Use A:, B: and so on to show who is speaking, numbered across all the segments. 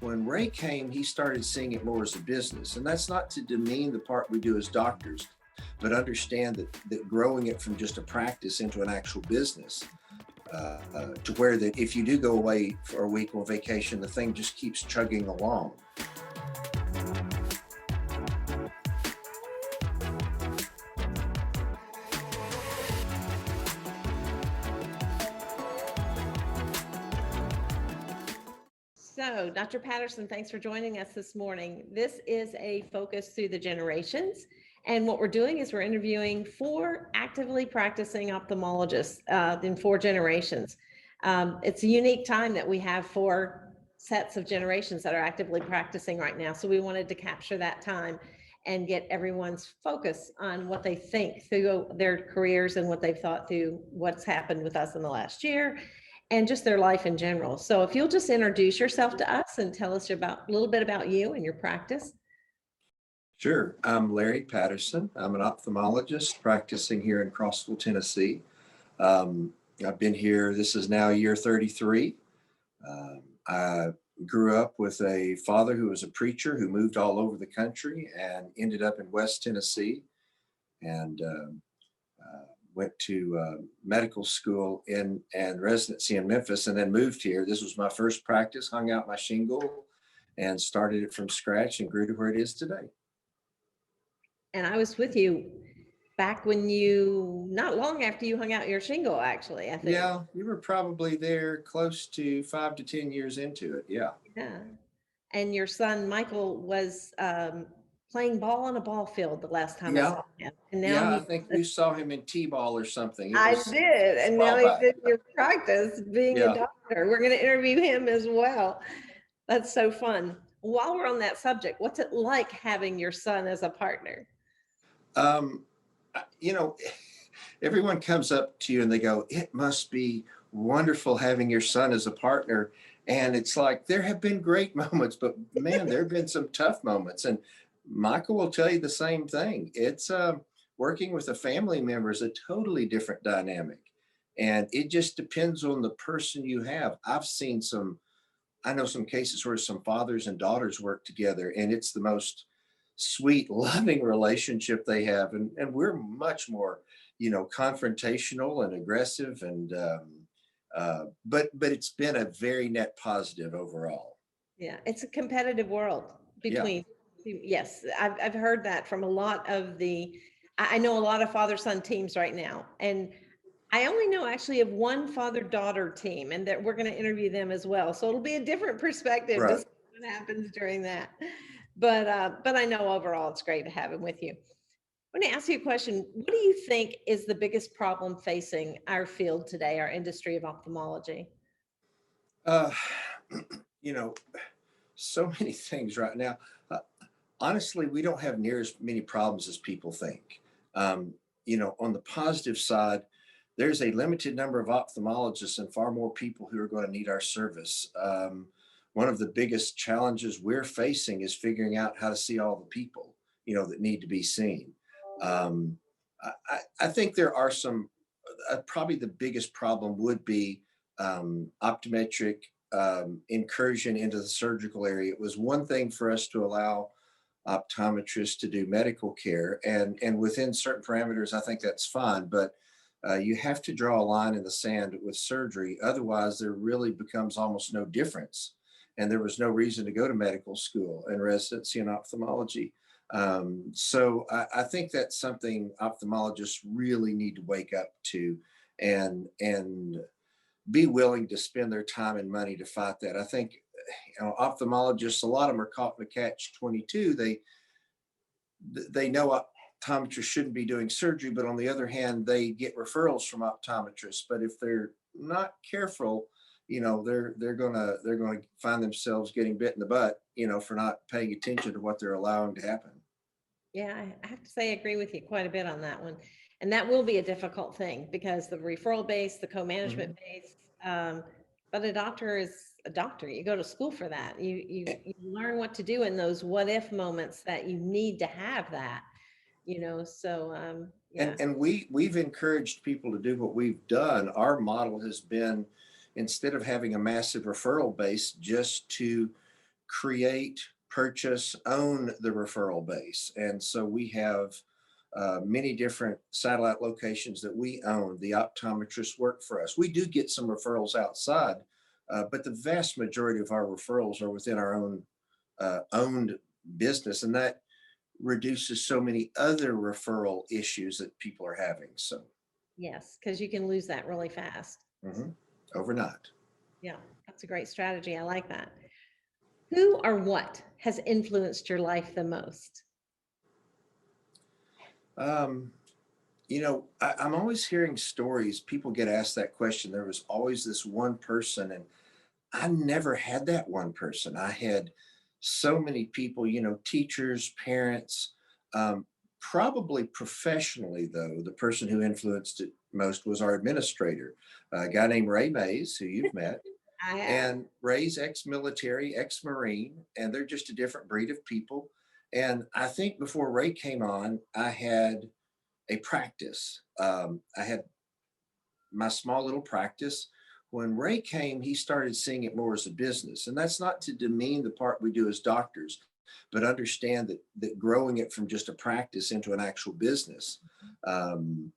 A: when Ray came, he started seeing it more as a business. And that's not to demean the part we do as doctors, but understand that growing it from just a practice into an actual business, to where that if you do go away for a week on vacation, the thing just keeps chugging along.
B: So, Dr. Patterson, thanks for joining us this morning. This is a focus through the generations. And what we're doing is we're interviewing 4 actively practicing ophthalmologists in 4 generations. It's a unique time that we have 4 sets of generations that are actively practicing right now. So we wanted to capture that time and get everyone's focus on what they think through their careers and what they've thought through what's happened with us in the last year and just their life in general. So if you'll just introduce yourself to us and tell us a little bit about you and your practice.
A: Sure. I'm Larry Patterson. I'm an ophthalmologist practicing here in Crossville, Tennessee. I've been here, this is now year 33. I grew up with a father who was a preacher who moved all over the country and ended up in West Tennessee, and went to medical school and residency in Memphis, and then moved here. This was my first practice, hung out my shingle and started it from scratch and grew to where it is today.
B: And I was with you back when not long after you hung out your shingle, actually, I think.
A: Yeah, you were probably there close to 5 to 10 years into it. Yeah.
B: Yeah. And your son, Michael, was playing ball on a ball field the last time I
A: Yeah.
B: saw him. And now
A: Yeah, I think we saw him in T-ball or something. It
B: I
A: was
B: did.
A: a
B: And now
A: while
B: he's
A: back.
B: in your practice being a
A: Yeah.
B: doctor. We're going to interview him as well. That's so fun. While we're on that subject, what's it like having your son as a partner?
A: Um, you know, everyone comes up to you and they go, "It must be wonderful having your son as a partner." And it's like, there have been great moments, but man, there have been some tough moments. And Michael will tell you the same thing. It's working with a family member is a totally different dynamic. And it just depends on the person you have. I know some cases where some fathers and daughters work together, and it's the most sweet, loving relationship they have. And we're much more, confrontational and aggressive, and but it's been a very net positive overall.
B: Yeah, it's a competitive world
A: Yeah.
B: between, yes, I've heard that from a lot of I know a lot of father-son teams right now. And I only know actually of one father-daughter team, and that we're going to interview them as well. So it'll be a different perspective to
A: Right.
B: see what happens during that. But I know overall it's great to have him with you. I want to ask you a question. What do you think is the biggest problem facing our field today, our industry of ophthalmology?
A: Uh, you know, so many things right now. Uh, Honestly, we don't have near as many problems as people think. On the positive side, there's a limited number of ophthalmologists and far more people who are going to need our service. One of the biggest challenges we're facing is figuring out how to see all the people, that need to be seen. Um, I think there are probably the biggest problem would be optometric incursion into the surgical area. It was one thing for us to allow optometrists to do medical care, and within certain parameters, I think that's fine. But you have to draw a line in the sand with surgery. Otherwise, there really becomes almost no difference. And there was no reason to go to medical school and residency in ophthalmology. So I think that's something ophthalmologists really need to wake up to, and be willing to spend their time and money to fight that. I think ophthalmologists, a lot of them are caught in the catch-22. They know optometrists shouldn't be doing surgery, but on the other hand, they get referrals from optometrists. But if they're not careful, they're gonna find themselves getting bit in the butt, for not paying attention to what they're allowing to happen.
B: Yeah, I have to say, I agree with you quite a bit on that one. And that will be a difficult thing because the referral base, the co-management
A: Mhm.
B: base, but a doctor is a doctor. You go to school for that. You learn what to do in those what if moments that you need to have that, so yeah.
A: And we've encouraged people to do what we've done. Our model has been, instead of having a massive referral base, just to create, purchase, own the referral base. And so we have many different satellite locations that we own. The optometrists work for us. We do get some referrals outside, but the vast majority of our referrals are within our own owned business. And that reduces so many other referral issues that people are having. So,
B: Yes, because you can lose that really fast.
A: mhm, overnight.
B: Yeah, that's a great strategy. I like that. Who or what has influenced your life the most?
A: Um, I'm always hearing stories. People get asked that question. There was always this one person, and I never had that one person. I had so many people, teachers, parents. Probably professionally, though, the person who influenced it most was our administrator, a guy named Ray Mays, who you've met.
B: I have.
A: And Ray's ex-military, ex-marine, and they're just a different breed of people. And I think before Ray came on, I had a practice. I had my small little practice. When Ray came, he started seeing it more as a business. And that's not to demean the part we do as doctors, but understand that growing it from just a practice into an actual business, um,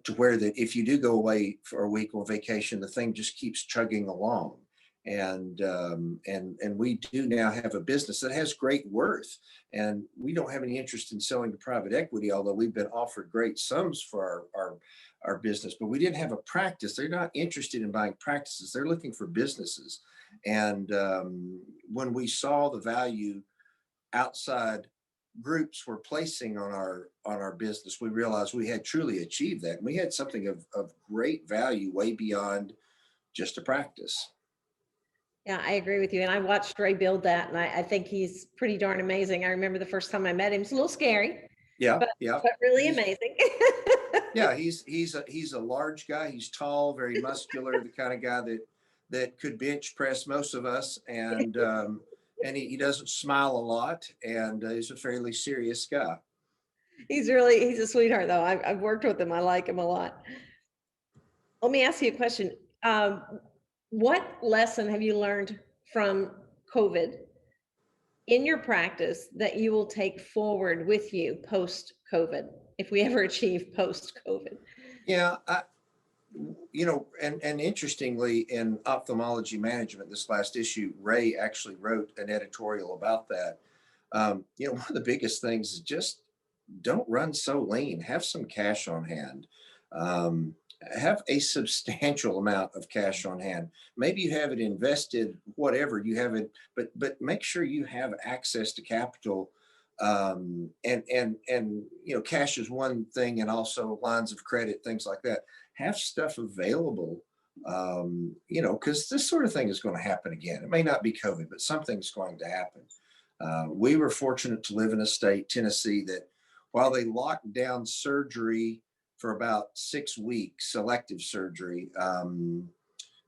A: to where that if you do go away for a week on vacation, the thing just keeps chugging along. And we do now have a business that has great worth, and we don't have any interest in selling to private equity, although we've been offered great sums for our business, but we didn't have a practice. They're not interested in buying practices. They're looking for businesses. And when we saw the value outside groups were placing on our business, we realized we had truly achieved that. And we had something of great value way beyond just a practice.
B: Yeah, I agree with you. And I watched Ray build that, and I think he's pretty darn amazing. I remember the first time I met him, it's a little scary,
A: Yeah,
B: but
A: yeah.
B: but really
A: He's
B: amazing.
A: yeah, he's a large guy. He's tall, very muscular, the kind of guy that could bench press most of us, and he doesn't smile a lot, and he's a fairly serious guy.
B: He's a sweetheart though. I've worked with him. I like him a lot. Let me ask you a question. Um, what lesson have you learned from COVID in your practice that you will take forward with you post COVID, if we ever achieve post COVID?
A: Yeah, and interestingly, in ophthalmology management, this last issue, Ray actually wrote an editorial about that. One of the biggest things is just don't run so lean. Have some cash on hand. Um, have a substantial amount of cash on hand. Maybe you have it invested, whatever you have it, but make sure you have access to capital. And cash is one thing, and also lines of credit, things like that. Have stuff available. Because this sort of thing is going to happen again. It may not be COVID, but something's going to happen. We were fortunate to live in a state, Tennessee, that while they locked down surgery for about 6 weeks, elective surgery,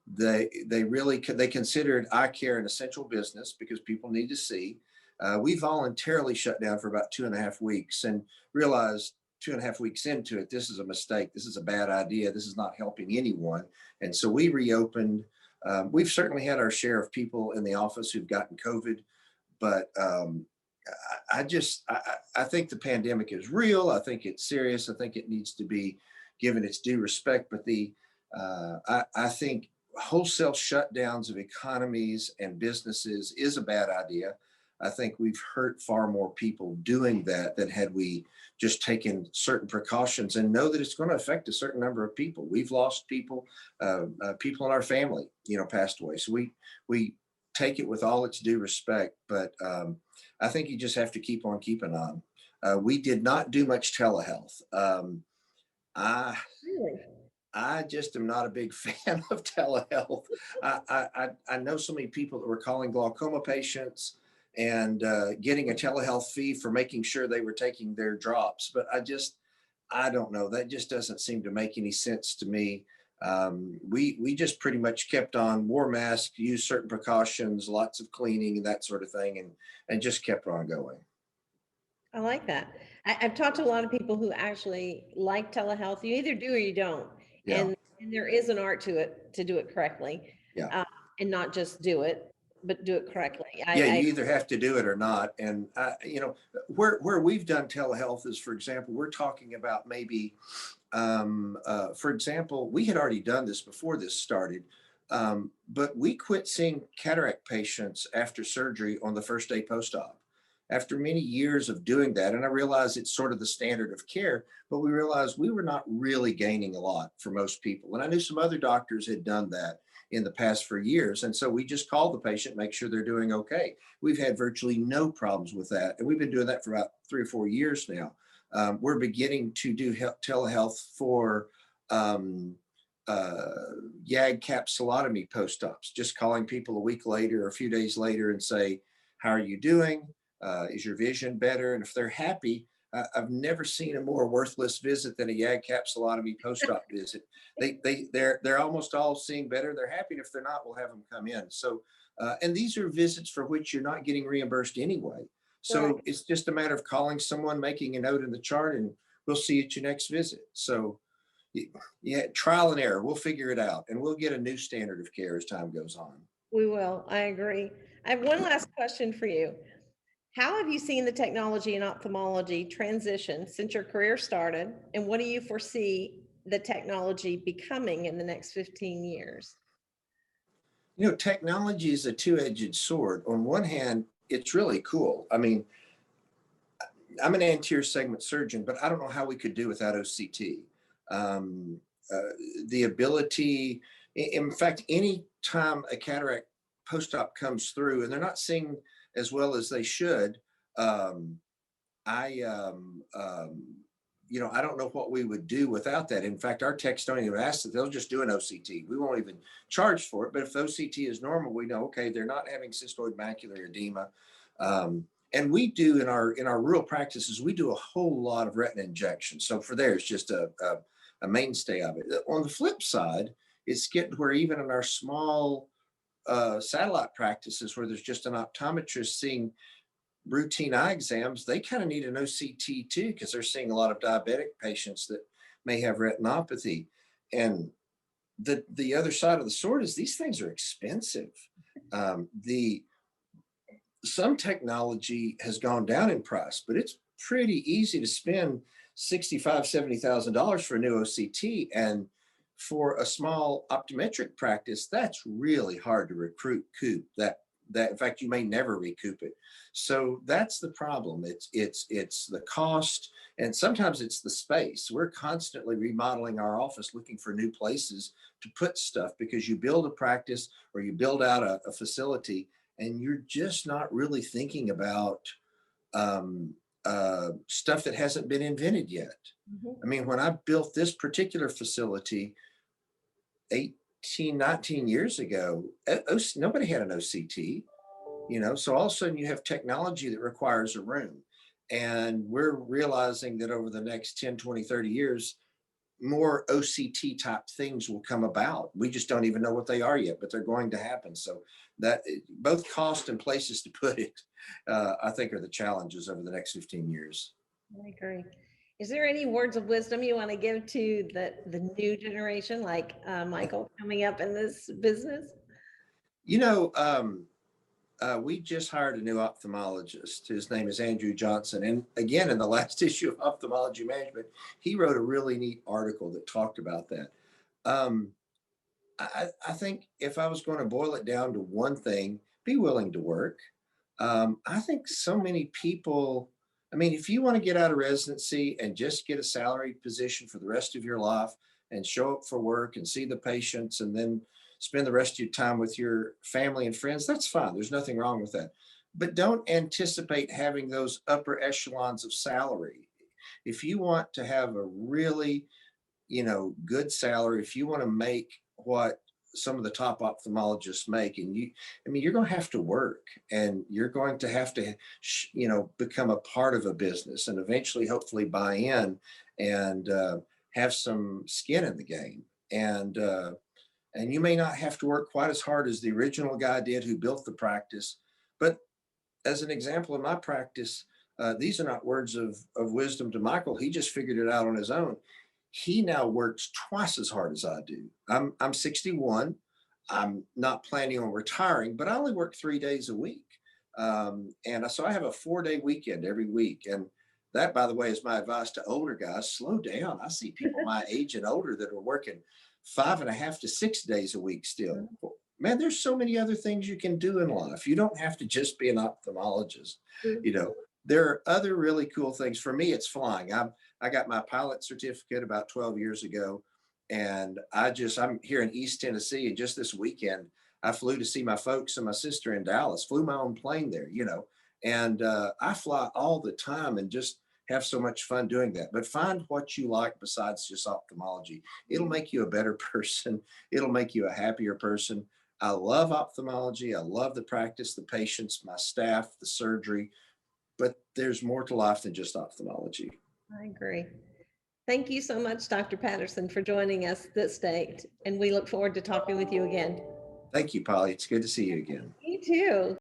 A: they really they considered eye care an essential business because people need to see. We voluntarily shut down for about 2.5 weeks and realized 2.5 weeks into it, this is a mistake. This is a bad idea. This is not helping anyone. And so we reopened. We've certainly had our share of people in the office who've gotten COVID, but I think the pandemic is real. I think it's serious. I think it needs to be given its due respect. But I think wholesale shutdowns of economies and businesses is a bad idea. I think we've hurt far more people doing that than had we just taken certain precautions and know that it's going to affect a certain number of people. We've lost people, people in our family, passed away. So we take it with all its due respect, but I think you just have to keep on keeping on. We did not do much telehealth. I
B: Really?
A: I just am not a big fan of telehealth. I know so many people that were calling glaucoma patients and getting a telehealth fee for making sure they were taking their drops, but I don't know. That just doesn't seem to make any sense to me. We just pretty much kept on, wore masks, used certain precautions, lots of cleaning and that sort of thing, and just kept on going.
B: I like that. I've talked to a lot of people who actually like telehealth. You either do or you don't.
A: Yeah,
B: And there is an art to it to do it correctly,
A: yeah.
B: uh, and not just do it. but do it correctly.
A: Yeah,
B: I
A: you either have to do it or not. And you know, where we've done telehealth is, for example, we're talking about maybe, for example, we had already done this before this started, but we quit seeing cataract patients after surgery on the first day post-op. After many years of doing that, and I realize it's sort of the standard of care, but we realized we were not really gaining a lot for most people. And I knew some other doctors had done that in the past for years. And so we just call the patient, make sure they're doing okay. We've had virtually no problems with that. And we've been doing that for about 3 or 4 years now. We're beginning to do telehealth for uh, YAG capsulotomy post-ops, just calling people a week later or a few days later and say, how are you doing? Is your vision better? And if they're happy, I've never seen a more worthless visit than a YAG capsulotomy post-op visit. They're almost all seeing better. They're happy. And if they're not, we'll have them come in. So, and these are visits for which you're not getting reimbursed anyway.
B: right.
A: So it's just a matter of calling someone, making a note in the chart, and we'll see you at your next visit. So yeah, trial and error. We'll figure it out, and we'll get a new standard of care as time goes on.
B: We will. I agree. I have one last question for you. How have you seen the technology in ophthalmology transition since your career started? And what do you foresee the technology becoming in the next 15 years?
A: You know, technology is a two-edged sword. On one hand, it's really cool. I mean, I'm an anterior segment surgeon, but I don't know how we could do without OCT. Um, uh, the ability, in fact, any time a cataract post-op comes through and they're not seeing as well as they should, um, I, you know, I don't know what we would do without that. In fact, our techs don't even ask that; they'll just do an OCT. We won't even charge for it. But if the OCT is normal, we know, okay, they're not having cystoid macular edema. Um, and we do in our rural practices, we do a whole lot of retina injections. So for there, it's just a mainstay of it. On the flip side, it's getting where even in our small satellite practices, where there's just an optometrist seeing routine eye exams, they kind of need an OCT too, because they're seeing a lot of diabetic patients that may have retinopathy. And the other side of the sword is these things are expensive. The Some technology has gone down in price, but it's pretty easy to spend 65, $70,000 for a new OCT. And for a small optometric practice, that's really hard to recoup that in fact you may never recoup it. So that's the problem. It's the cost, and sometimes it's the space. We're constantly remodeling our office, looking for new places to put stuff, because you build a practice or you build out a facility and you're just not really thinking about um, stuff that hasn't been invented yet.
B: Mhm.
A: I mean, when I built this particular facility 18, 19 years ago, nobody had an OCT, you know, so all of a sudden you have technology that requires a room. And we're realizing that over the next 10, 20, 30 years, more OCT type things will come about. We just don't even know what they are yet, but they're going to happen. So that both cost and places to put it, I think, are the challenges over the next 15 years.
B: I agree. Is there any words of wisdom you want to give to the new generation, like Michael coming up in this business?
A: You know, we just hired a new ophthalmologist. His name is Andrew Johnson. And again, in the last issue of Ophthalmology Management, he wrote a really neat article that talked about that. Um, I think if I was going to boil it down to one thing, be willing to work. I think so many people, I mean, if you want to get out of residency and just get a salaried position for the rest of your life and show up for work and see the patients and then spend the rest of your time with your family and friends, that's fine. There's nothing wrong with that. But don't anticipate having those upper echelons of salary. If you want to have a really, you know, good salary, if you want to make what some of the top ophthalmologists make, and you, I mean, you're going to have to work, and you're going to have to, you know, become a part of a business and eventually, hopefully, buy in and have some skin in the game. And you may not have to work quite as hard as the original guy did who built the practice. But as an example of my practice, these are not words of wisdom to Michael. He just figured it out on his own. He now works twice as hard as I do. I'm 61. I'm not planning on retiring, but I only work 3 days a week. So I have a 4 day weekend every week. And that, by the way, is my advice to older guys: slow down. I see people my age and older that are working 5.5 to 6 days a week still. Well, man, there's so many other things you can do in life. You don't have to just be an ophthalmologist. You know, there are other really cool things. For me, it's flying. I got my pilot certificate about 12 years ago. And I'm here in East Tennessee. And just this weekend, I flew to see my folks and my sister in Dallas, flew my own plane there, and I fly all the time and just have so much fun doing that. But find what you like besides just ophthalmology. It'll make you a better person. It'll make you a happier person. I love ophthalmology. I love the practice, the patients, my staff, the surgery, but there's more to life than just ophthalmology.
B: I agree. Thank you so much, Dr. Patterson, for joining us this date, and we look forward to talking with you again.
A: Thank you, Polly. It's good to see you again.
B: You too.